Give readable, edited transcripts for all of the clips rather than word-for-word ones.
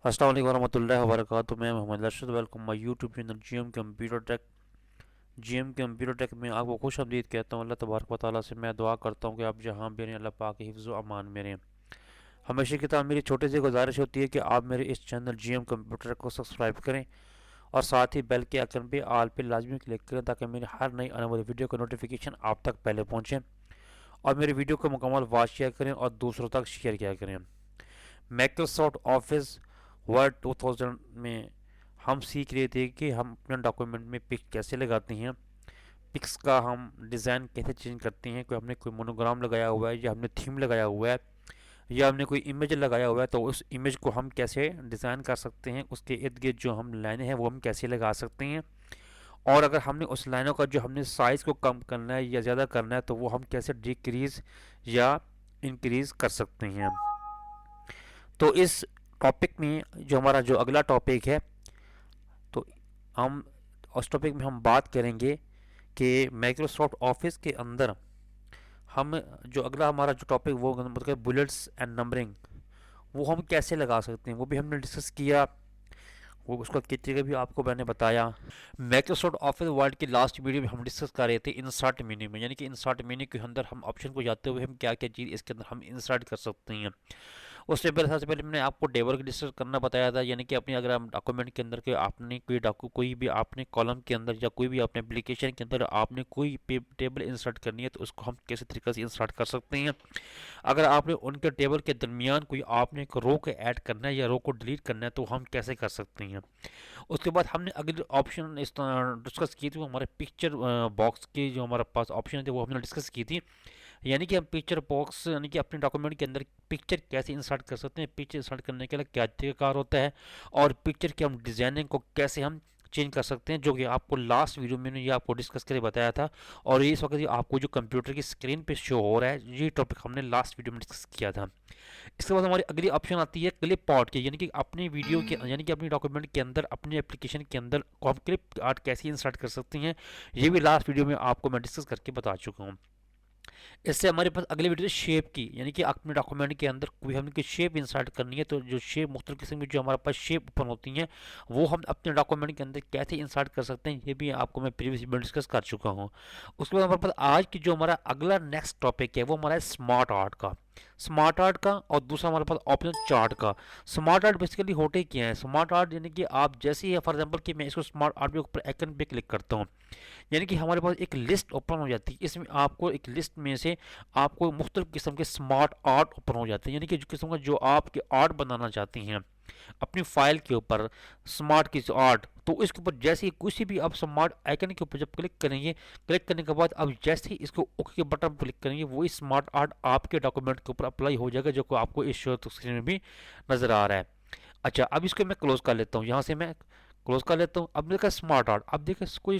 अस्सलाम वालेकुम वरहमतुल्लाहि वबरकातुहू। मैं Mohammad Arshad. Welcome my YouTube channel G M computer tech में आपको खुश आमदीद कहता हूँ। अल्लाह तबारक व तआला से मैं दुआ करता हूँ कि आप जहाँ भी रहें अल्लाह पाक के हिफ्ज़ व अमान में रहें। हमेशा की तरह मेरी छोटी सी गुजारिश होती है कि आप मेरे इस चैनल जी एम कंप्यूटर को सब्सक्राइब करें और साथ ही बेल के आइकन पे आल पे लाजमी क्लिक करें ताकि मेरी हर नई आने वाली वीडियो का नोटिफिकेशन आप तक पहले पहुँचे और मेरी वीडियो को मुकम्मल वॉच किया करें और दूसरों तक शेयर किया करें। माइक्रोसॉफ्ट ऑफिस वर्ड 2000 में हम सीख रहे थे कि हम अपने डॉक्यूमेंट में पिक कैसे लगाते हैं, पिक्स का हम डिज़ाइन कैसे चेंज करते हैं। कोई हमने कोई मोनोग्राम लगाया हुआ है या हमने थीम लगाया हुआ है या हमने कोई इमेज लगाया हुआ है तो उस इमेज को हम कैसे डिज़ाइन कर सकते हैं, उसके इर्द गिर्द जो हम लाइनें हैं वो हम कैसे लगा सकते हैं। और अगर हमने उस लाइनों का जो हमने साइज़ को कम करना है या ज़्यादा करना है तो वो हम कैसे डिक्रीज़ या इंक्रीज़ कर सकते हैं। तो इस टॉपिक में जो हमारा जो अगला टॉपिक है, तो हम उस टॉपिक में हम बात करेंगे कि माइक्रोसॉफ्ट ऑफिस के अंदर हम जो अगला हमारा जो टॉपिक वो मतलब बुलेट्स एंड नंबरिंग वो हम कैसे लगा सकते हैं वो भी हमने डिस्कस किया। वो उसका किस तरीके भी आपको मैंने बताया। माइक्रोसॉफ्ट ऑफिस वर्ड की लास्ट वीडियो में हम डिस्कस कर रहे थे इंसर्ट मेन्यू में, यानी कि इंसर्ट मेन्यू के अंदर हम ऑप्शन को जाते हुए हम क्या क्या चीज़ इसके अंदर हम इंसर्ट कर सकते हैं। उससे पहले सबसे पहले मैंने आपको टेबल की डिस्कस करना बताया था, यानी कि अपनी अगर हम डॉक्यूमेंट के अंदर के आपने कोई भी आपने कॉलम के अंदर या कोई भी अपने एप्लीकेशन के अंदर आपने कोई टेबल इंसर्ट करनी है तो उसको हम कैसे तरीके से इंसर्ट कर सकते हैं। अगर आपने उनके टेबल के दरमियान कोई आपने एक रो को ऐड करना है या रो को डिलीट करना है तो हम कैसे कर सकते हैं। उसके बाद हमने अगले ऑप्शन इस डिस्कस की थी, वो हमारे पिक्चर बॉक्स के जो हमारे पास ऑप्शन थे वो हमने डिस्कस की थी। यानी कि हम पिक्चर बॉक्स यानी कि अपने डॉक्यूमेंट के अंदर पिक्चर कैसे इंसर्ट कर सकते हैं, पिक्चर इंसर्ट करने के लिए क्या तरीकाकार होता है और पिक्चर की हम डिज़ाइनिंग को कैसे हम चेंज कर सकते हैं, जो कि आपको लास्ट वीडियो में ये आपको डिस्कस करके बताया था। और ये इस वक्त ये आपको जो कंप्यूटर की स्क्रीन पे शो हो रहा है, ये टॉपिक हमने लास्ट वीडियो में डिस्कस किया था। इसके बाद हमारी अगली ऑप्शन आती है क्लिप आर्ट की, यानी कि अपनी वीडियो के यानी कि अपनी डॉक्यूमेंट के अंदर अपने एप्लीकेशन के अंदर को हम क्लिप आर्ट कैसे इंसर्ट कर सकते हैं। ये भी लास्ट वीडियो में आपको मैं डिस्कस करके बता चुका हूँ। इससे हमारे पास अगली वीडियो शेप की, यानी कि अपने डॉक्यूमेंट के अंदर कोई हमने कोई शेप इंसर्ट करनी है तो जो शेप मुख्तलिफ किस्म की जो हमारे पास शेप ओपन होती हैं वो हम अपने डॉक्यूमेंट के अंदर कैसे इंसर्ट कर सकते हैं, ये भी आपको मैं प्रीवियस में डिस्कस कर चुका हूँ। उसके बाद हमारे पास आज की जो हमारा अगला नेक्स्ट टॉपिक है वो हमारा है स्मार्ट आर्ट का। स्मार्ट आर्ट का और दूसरा हमारे पास ऑप्शन चार्ट का। स्मार्ट आर्ट बेसिकली होते क्या है, स्मार्ट आर्ट यानी कि आप जैसे ही फॉर एग्जांपल कि मैं इसको स्मार्ट आर्ट के ऊपर आइकन पे क्लिक करता हूँ, यानी कि हमारे पास एक लिस्ट ओपन हो जाती है। इसमें आपको एक लिस्ट में से आपको मुख्तलिफ किस्म के स्मार्ट आर्ट ओपन हो जाते हैं, यानी कि जो किस्म का जो आपके आर्ट बनाना चाहती हैं अपनी फाइल के ऊपर स्मार्ट की आर्ट, तो इसके ऊपर जैसे ही किसी भी आप स्मार्ट आइकन के ऊपर जब क्लिक करेंगे, क्लिक करने के बाद अब जैसे ही इसको ओके के बटन पर क्लिक करेंगे वही स्मार्ट आर्ट आपके डॉक्यूमेंट के ऊपर अप्लाई हो जाएगा, जो कि आपको इस शो स्क्रीन में भी नज़र आ रहा है। अच्छा, अब इसको मैं क्लोज कर लेता हूँ, यहाँ से मैं क्लोज कर लेता हूँ। अब देखा स्मार्ट आर्ट, अब देखा कोई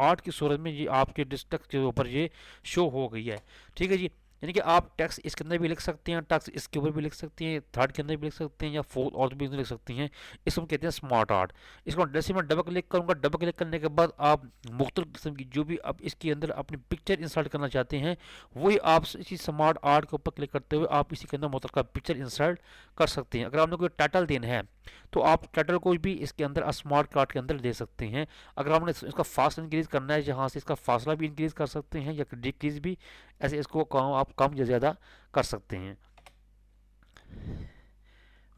आर्ट की सूरत में ये आपके डिस्ट्रक्ट के ऊपर ये शो हो गई है। ठीक है जी, यानी कि आप टेक्स्ट इसके अंदर भी लिख सकते हैं, टेक्स्ट इसके ऊपर भी लिख सकते हैं, थर्ड के अंदर भी लिख सकते हैं या फोर्थ और भी लिख सकते हैं। इसको कहते हैं स्मार्ट आर्ट। इसको जैसे मैं डबल क्लिक करूँगा, डबल क्लिक करने के बाद आप मुख्तलिफ किस्म की जो भी आप इसके अंदर अपनी पिक्चर इंसर्ट करना चाहते हैं वही आप इसी स्मार्ट आर्ट के ऊपर क्लिक करते हुए आप इसी के अंदर मुतल्लिका पिक्चर इंसर्ट कर सकते हैं। अगर आपने कोई टाइटल देना है तो आप टाइटल को भी इसके अंदर स्मार्ट कार्ड के अंदर दे सकते हैं। अगर आपने इसका फास्ट इंक्रीज करना है जहाँ से इसका फासला भी इंक्रीज कर सकते हैं या डिक्रीज भी, ऐसे इसको आप कम या ज़्यादा कर सकते हैं।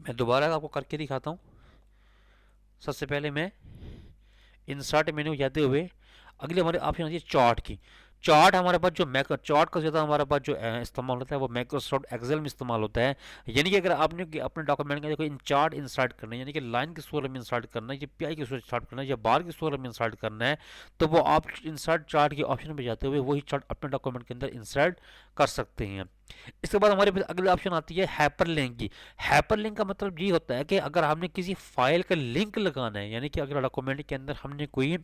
मैं दोबारा आपको करके दिखाता हूँ। सबसे पहले मैं इंसर्ट मेन्यू जाते हुए अगले हमारे ऑप्शन आती है चार्ट की। चार्ट हमारे पास जो मैक चार्ट का ज़्यादा हमारे पास जो इस्तेमाल होता है वो माइक्रोसॉफ्ट एक्सेल में इस्तेमाल होता है। यानी कि अगर आपने अपने डॉक्यूमेंट के अंदर कोई चार्ट इंसर्ट करना है, यानी कि लाइन की सूरत में इंसर्ट करना है या पीआई की सूरत इंसर्ट करना है या बार की सूरत में इंसर्ट करना है तो वो आप इंसर्ट चार्ट के ऑप्शन पर जाते हुए वही चार्ट अपने डॉक्यूमेंट के अंदर इंसर्ट कर सकते हैं। इसके बाद हमारे पास अगली ऑप्शन आती है हाइपर लिंक की। हाइपर लिंक का मतलब ये होता है कि अगर हमने किसी फाइल का लिंक लगाना है, यानी कि अगर डॉक्यूमेंट के अंदर हमने कोई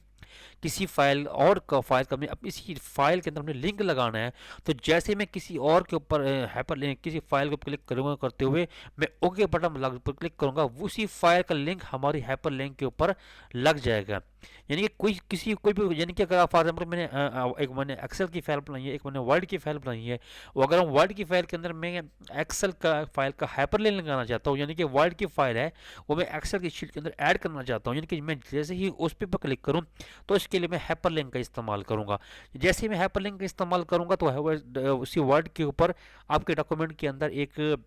किसी फाइल और का फाइल का अब इसी फाइल के अंदर हमने लिंक लगाना है तो जैसे मैं किसी और के ऊपर हाइपर लिंक किसी फाइल को क्लिक करूँगा करते हुए मैं ओके बटन पर क्लिक करूँगा उसी फाइल का लिंक हमारी हाइपर लिंक के ऊपर लग जाएगा। यानी कि कोई भी, यानी कि अगर आप फॉर एग्जाम्पल एक मैंने एक्सेल की फाइल बनाई है, एक मैंने वर्ड की फाइल बनाई है, और अगर हम वर्ड की फाइल के अंदर मैं एक्सेल का फाइल का हाइपरलिंक लगाना चाहता हूँ, यानी कि वर्ड की फाइल है वो मैं एक्सेल की शीट के अंदर ऐड करना चाहता हूँ, यानी कि मैं जैसे ही उस पर क्लिक करूँ तो इसके लिए मैं हाइपरलिंक का इस्तेमाल करूँगा। जैसे ही मैं हाइपरलिंक का इस्तेमाल करूँगा तो उसी वर्ड के ऊपर आपके डॉक्यूमेंट के अंदर एक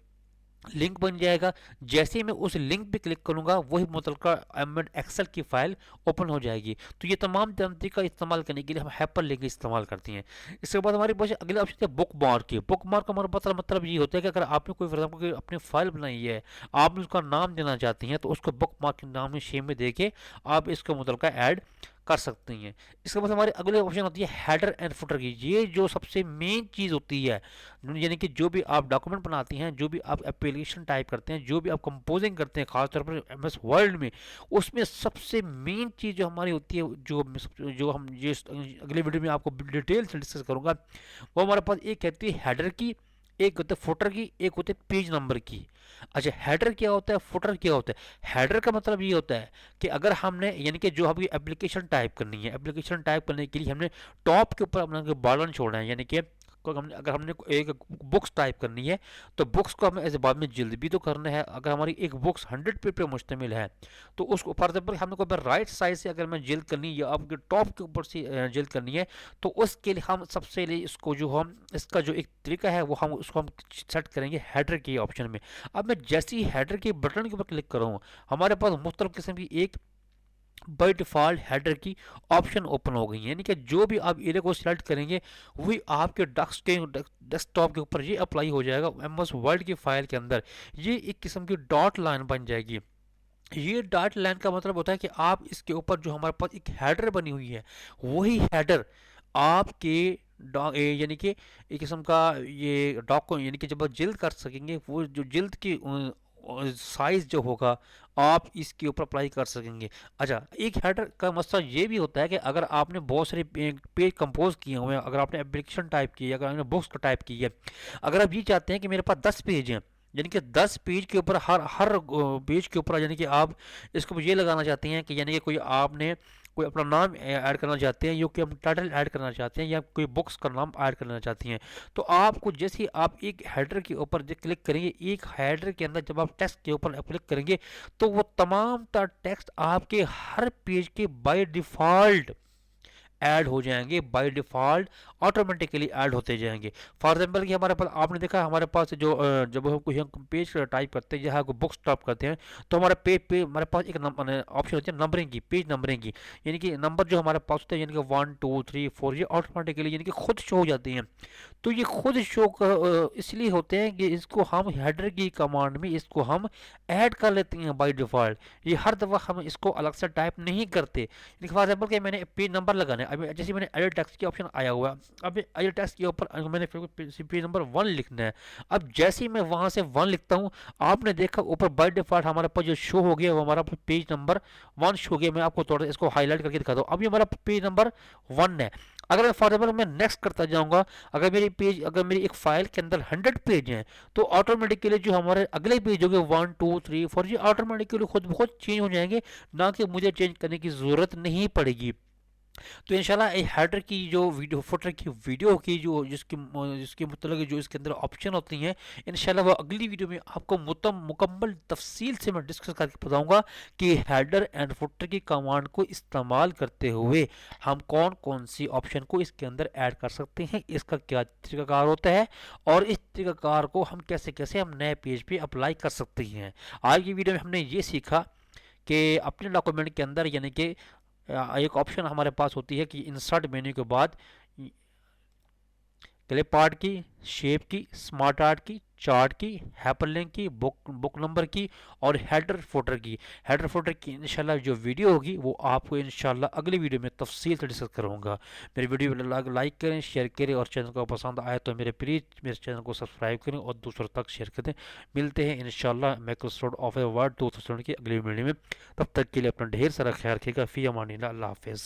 लिंक बन जाएगा। जैसे ही मैं उस लिंक पे क्लिक करूंगा वही मुतलका एमएड एक्सेल की फाइल ओपन हो जाएगी। तो ये तमाम जानकारी का इस्तेमाल करने के लिए हम हाइपर लिंक इस्तेमाल करते हैं। इसके बाद हमारे पास अगला ऑप्शन है बुक मार्क की। बुक मार्क का हमारा मतलब ये होता है कि अगर आपने कोई फॉर एग्जाम्पल अपनी फाइल बनाई है, आप उसका नाम देना चाहती हैं, तो उसको बुक मार्क के नाम में शेप में देके आप इसका मुतलका ऐड कर सकती हैं। इसके बाद हमारे अगले ऑप्शन होती है हेडर एंड फुटर की। ये जो सबसे मेन चीज़ होती है, यानी कि जो भी आप डॉक्यूमेंट बनाती हैं, जो भी आप एप्लीकेशन टाइप करते हैं, जो भी आप कंपोजिंग करते हैं, खासतौर पर एमएस वर्ड में, उसमें सबसे मेन चीज़ जो हमारी होती है, जो हम जिस अगले वीडियो में आपको डिटेल से डिस्कस करूँगा, वो हमारे पास एक कहती है हेडर की, एक होता है फुटर की, एक होता है पेज नंबर की। अच्छा, हेडर क्या होता है, फुटर क्या होता है? हेडर का मतलब ये होता है कि अगर हमने, यानी कि जो हमें एप्लीकेशन टाइप करनी है, एप्लीकेशन टाइप करने के लिए हमने टॉप के ऊपर अपना बटन छोड़ना है, यानी कि अगर हमने एक बुक्स टाइप करनी है तो बुक्स को हमें ऐसे बाद में जल्द भी तो करना है। अगर हमारी एक बुक्स 100 पेज पे मुश्तमिल है तो उसको फॉर एग्जाम्पल हमने को राइट साइड से अगर मैं जल्द करनी है या आपके टॉप के ऊपर से जल्द करनी है, तो उसके लिए हम सबसे लिए इसको जो हम इसका जो एक तरीका है वो हम उसको हम सेट करेंगे हेडर के ऑप्शन में। अब मैं जैसे ही हेडर के बटन के ऊपर क्लिक करूँ, हमारे पास मुख्तलिफ किस्म की एक बाई डिफ़ॉल्ट हेडर की ऑप्शन ओपन हो गई है, यानी कि जो भी आप एरिया को सिलेक्ट करेंगे वही आपके डेस्कटॉप के ऊपर ये अप्लाई हो जाएगा एम एस वर्ड की फाइल के अंदर। ये एक किस्म की डॉट लाइन बन जाएगी। ये डॉट लाइन का मतलब होता है कि आप इसके ऊपर जो हमारे पास एक हेडर बनी हुई है, वही हेडर आपके यानी कि एक किस्म का ये डॉक, यानी कि जब आप जिल्द कर सकेंगे, वो जो जिल्द की साइज जो होगा आप इसके ऊपर अप्लाई कर सकेंगे। अच्छा, एक हेडर का मसला ये भी होता है कि अगर आपने बहुत सारे पेज कंपोज किए हुए हैं, अगर आपने एप्लीकेशन टाइप की है, अगर आपने बुक्स को टाइप की है, अगर आप ये चाहते हैं कि मेरे पास 10 पेज हैं, यानी कि 10 पेज के ऊपर हर हर पेज के ऊपर, यानी कि आप इसको ये लगाना चाहते हैं कि यानी कि कोई आपने कोई अपना नाम ऐड करना चाहते हैं, या कोई हम टाइटल ऐड करना चाहते हैं, या कोई बुक्स का नाम ऐड करना चाहती हैं, तो आपको जैसे ही आप एक हेडर के ऊपर क्लिक करेंगे, एक हेडर के अंदर जब आप टेक्स्ट के ऊपर क्लिक करेंगे तो वो तमाम टेक्स्ट आपके हर पेज के बाय डिफ़ॉल्ट ऐड हो जाएंगे, बाय डिफ़ॉल्ट ऑटोमेटिकली ऐड होते जाएंगे। फॉर एग्जाम्पल कि हमारे पास आपने देखा हमारे पास जो जब हम कोई हम पेज टाइप करते हैं, जहाँ को बुक्स टाइप करते हैं, तो हमारे पेज पे हमारे पास एक ऑप्शन होती है नंबरिंग की, पेज नंबरिंग की, यानी कि नंबर जो हमारे पास होते हैं, यानी कि 1 2 3 4 ये ऑटोमेटिकली यानी कि खुद शो हो जाती हैं। तो ये खुद शो इसलिए होते हैं कि इसको हम हेडर की कमांड में इसको हम ऐड कर लेते हैं बाय डिफ़ॉल्ट। ये हर दफ़ा हम इसको अलग से टाइप नहीं करते। फॉर एग्जाम्पल कि मैंने पेज नंबर लगाना है, अभी जैसे मैंने एडिट टेक्स्ट की ऑप्शन आया हुआ है, अब एडिट टेक्स्ट के ऊपर मैंने पेज नंबर 1 लिखना है। अब जैसे ही मैं वहाँ से 1 लिखता हूँ, आपने देखा ऊपर बाय डिफ़ॉल्ट हमारे पास जो शो हो गया वो हमारा पेज नंबर 1 शो हो गया। मैं आपको थोड़ा इसको हाईलाइट करके दिखाता हूँ। अभी हमारा पेज नंबर 1 है। अगर मैं फॉर एग्जाम्पल मैं नेक्स्ट करता जाऊँगा, अगर मेरी एक फाइल के अंदर 100 पेज हैं, तो ऑटोमेटिकली जो हमारे अगले पेज होंगे 1 2 3 4 ये ऑटोमेटिकली खुद ब खुद चेंज हो जाएंगे, ना कि मुझे चेंज करने की ज़रूरत नहीं पड़ेगी। तो इंशाल्लाह ये हेडर की जो वीडियो फुटर की वीडियो की जो जिसकी मतलब जो इसके अंदर ऑप्शन होती हैं, इंशाल्लाह वो अगली वीडियो में आपको मुकम्मल तफसील से मैं डिस्कस करके बताऊंगा कि हेडर एंड फुटर की कमांड को इस्तेमाल करते हुए हम कौन कौन सी ऑप्शन को इसके अंदर ऐड कर सकते हैं, इसका क्या तरीकाकार होता है, और इस तरीकाकार को हम कैसे कैसे हम नए पेज पे अप्लाई कर सकते हैं। आज की वीडियो में हमने ये सीखा कि अपने डॉक्यूमेंट के अंदर, यानी कि एक ऑप्शन हमारे पास होती है कि इंसर्ट मेन्यू के बाद क्लिप आर्ट की, शेप की, स्मार्ट आर्ट की, चार्ट की, हाइपरलिंक की, बुक नंबर की, और हेडर फोल्डर की। हेडर फोल्डर की इंशाल्लाह जो वीडियो होगी वो आपको इंशाल्लाह अगली वीडियो में तफसील से डिस्कस करूँगा। मेरी वीडियो लाइक करें, शेयर करें, और चैनल को पसंद आए तो मेरे चैनल को सब्सक्राइब करें और दूसरों तक शेयर करें। मिलते हैं इंशाल्लाह माइक्रोसॉफ्ट ऑफिस वर्ड 2000 की अगली वीडियो में। तब तक के लिए अपना ढेर सारा ख्याल रखिएगा। फ़ी अमानिल्लाह, अल्लाह हाफ़िज़।